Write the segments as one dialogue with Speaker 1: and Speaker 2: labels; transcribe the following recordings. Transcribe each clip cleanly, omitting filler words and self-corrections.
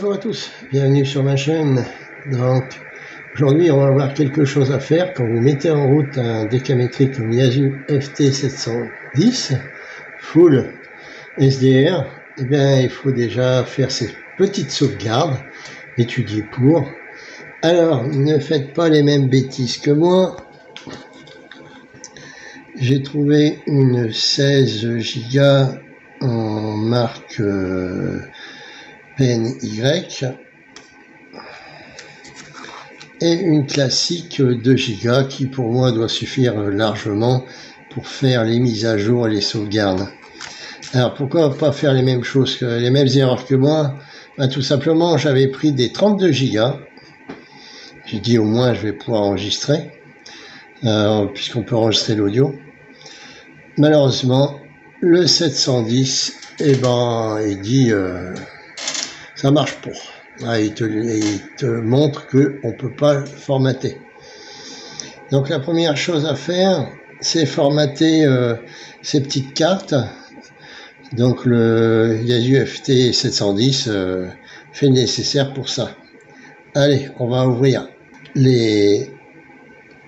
Speaker 1: Bonjour à tous, bienvenue sur ma chaîne. Donc aujourd'hui on va voir quelque chose à faire quand vous mettez en route un décamétrique comme Yaesu FT710 full SDR. Eh bien il faut déjà faire ces petites sauvegardes, étudier pour. Alors ne faites pas les mêmes bêtises que moi. J'ai trouvé une 16 Go en marque PNY et une classique 2 Go qui pour moi doit suffire largement pour faire les mises à jour et les sauvegardes. Alors pourquoi pas faire les mêmes choses, les mêmes erreurs que moi? Tout simplement j'avais pris des 32 Go. J'ai dit au moins je vais pouvoir enregistrer puisqu'on peut enregistrer l'audio. Malheureusement le 710 il dit ça marche pas. Il te montre qu'on ne peut pas formater. Donc la première chose à faire, c'est formater ces petites cartes. Donc le Yaesu FT710 fait le nécessaire pour ça. Allez, on va ouvrir les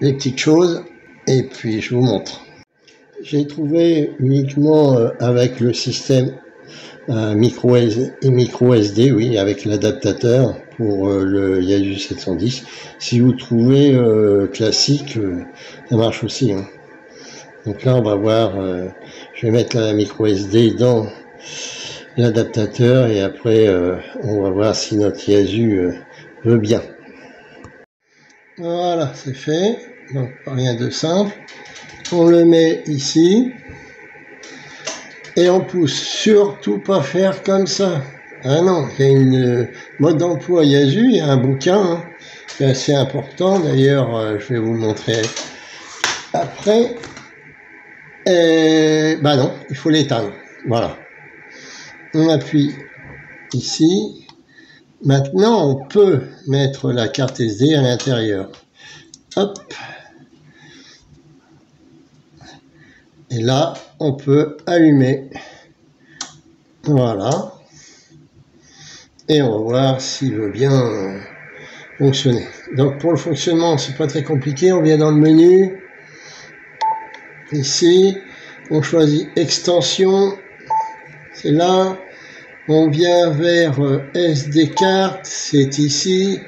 Speaker 1: petites choses et puis je vous montre. J'ai trouvé uniquement avec le système micro SD, oui, avec l'adaptateur pour le Yaesu 710. Si vous trouvez classique, ça marche aussi. Hein. Donc là, on va voir, je vais mettre la micro SD dans l'adaptateur et après, on va voir si notre Yaesu veut bien. Voilà, c'est fait. Donc, rien de simple. On le met ici. Et on pousse, surtout pas faire comme ça. Ah non, il y a une mode d'emploi Yaesu, il y a un bouquin hein, qui est assez important. D'ailleurs, je vais vous le montrer après. Et bah non, il faut l'éteindre. Voilà. On appuie ici. Maintenant, on peut mettre la carte SD à l'intérieur. Hop. Et là, on peut allumer. Voilà. Et on va voir s'il veut bien fonctionner. Donc pour le fonctionnement, c'est pas très compliqué. On vient dans le menu. Ici, on choisit extension. C'est là. On vient vers SD carte. C'est ici.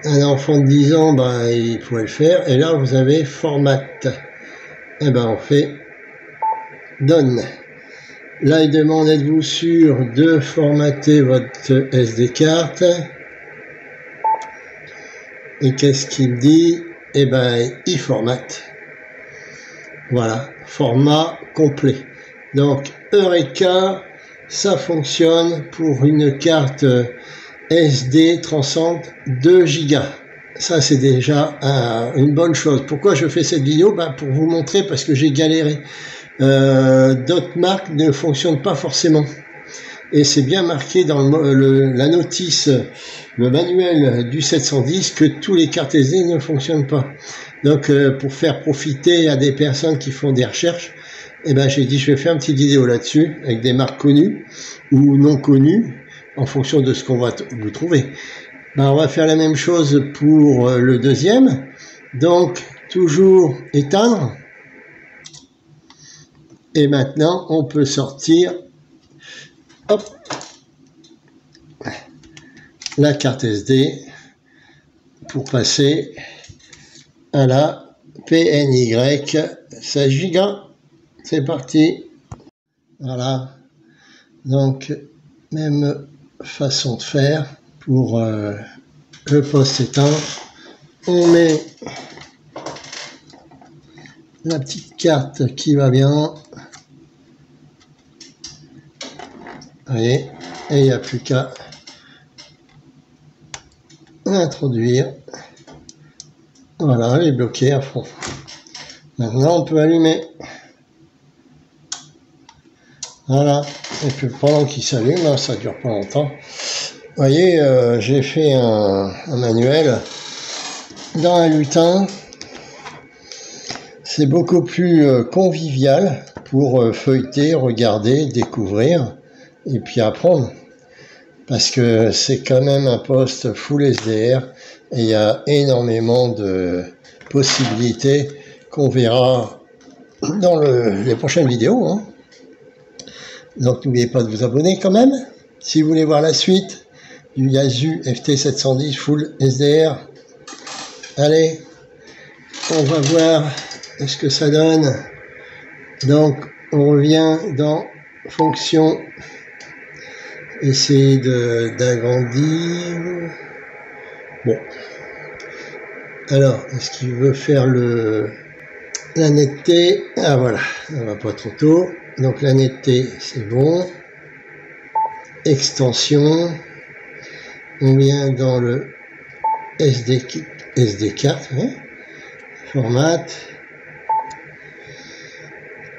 Speaker 1: Un enfant de 10 ans, il pourrait le faire. Et là, vous avez format. Et on fait donne. Là, il demande êtes-vous sûr de formater votre SD carte. Et qu'est-ce qu'il dit? Il formate. Voilà, format complet. Donc, Eureka, ça fonctionne pour une carte SD transcendante 2 Go. Ça, c'est déjà une bonne chose. Pourquoi je fais cette vidéo? Pour vous montrer, parce que j'ai galéré. D'autres marques ne fonctionnent pas forcément. Et c'est bien marqué dans la notice, le manuel du 710, que tous les cartes SD ne fonctionnent pas. Donc, pour faire profiter à des personnes qui font des recherches, j'ai dit, je vais faire une petite vidéo là-dessus, avec des marques connues ou non connues, en fonction de ce qu'on va vous trouver. On va faire la même chose pour le deuxième. Donc, toujours éteindre. Et maintenant, on peut sortir hop, la carte SD pour passer à la PNY 16 Go. C'est parti. Voilà. Donc, même façon de faire pour le poste éteint. On met la petite carte qui va bien. Voyez, et il n'y a plus qu'à introduire. Voilà, elle est bloquée à fond. Maintenant, on peut allumer. Voilà, et puis pendant qu'il s'allume, ça dure pas longtemps. Vous voyez, j'ai fait un manuel dans un lutin. C'est beaucoup plus convivial pour feuilleter, regarder, découvrir et puis apprendre. parce que c'est quand même un poste full SDR et il y a énormément de possibilités qu'on verra dans les prochaines vidéos, hein. Donc n'oubliez pas de vous abonner quand même si vous voulez voir la suite du Yaesu FT710 full SDR. Allez, on va voir ce que ça donne. Donc on revient dans fonction, essayer d'agrandir. Bon, alors est-ce qu'il veut faire la netteté? Ah voilà, on va pas trop tôt. Donc la netteté c'est bon. Extension, on vient dans le SD4, hein, format,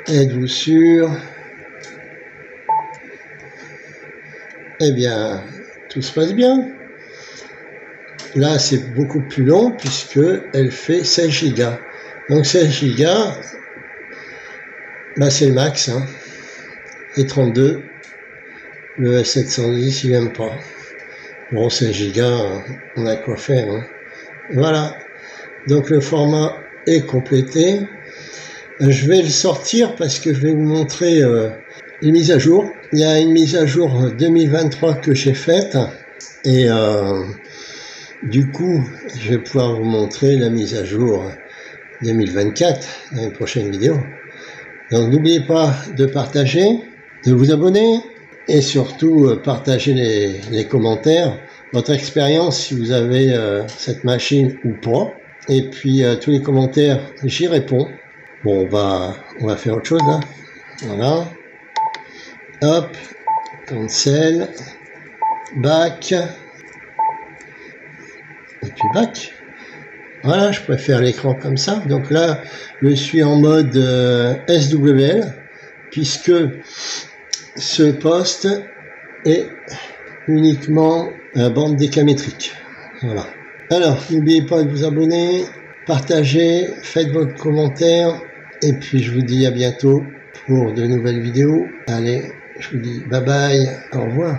Speaker 1: êtes-vous sûr? Eh bien, tout se passe bien. Là, c'est beaucoup plus long puisque elle fait 16 Go. Donc 16 Go, bah, c'est le max, hein. Et 32, le S710, il n'aime pas. Bon, 16 Go, on a quoi faire, hein. Voilà. Donc le format est complété. Je vais le sortir parce que je vais vous montrer les mises à jour. Il y a une mise à jour 2023 que j'ai faite et du coup je vais pouvoir vous montrer la mise à jour 2024 dans une prochaine vidéo. Donc n'oubliez pas de partager, de vous abonner et surtout partager les commentaires, votre expérience si vous avez cette machine ou pas. Et puis tous les commentaires, j'y réponds. Bon, on va faire autre chose là. Voilà. Hop, cancel, back, et puis back. Voilà, je préfère l'écran comme ça. Donc là, je suis en mode SWL, puisque ce poste est uniquement bande décamétrique. Voilà. Alors, n'oubliez pas de vous abonner, partager, faites votre commentaire, et puis je vous dis à bientôt pour de nouvelles vidéos. Allez, je vous dis bye bye, au revoir.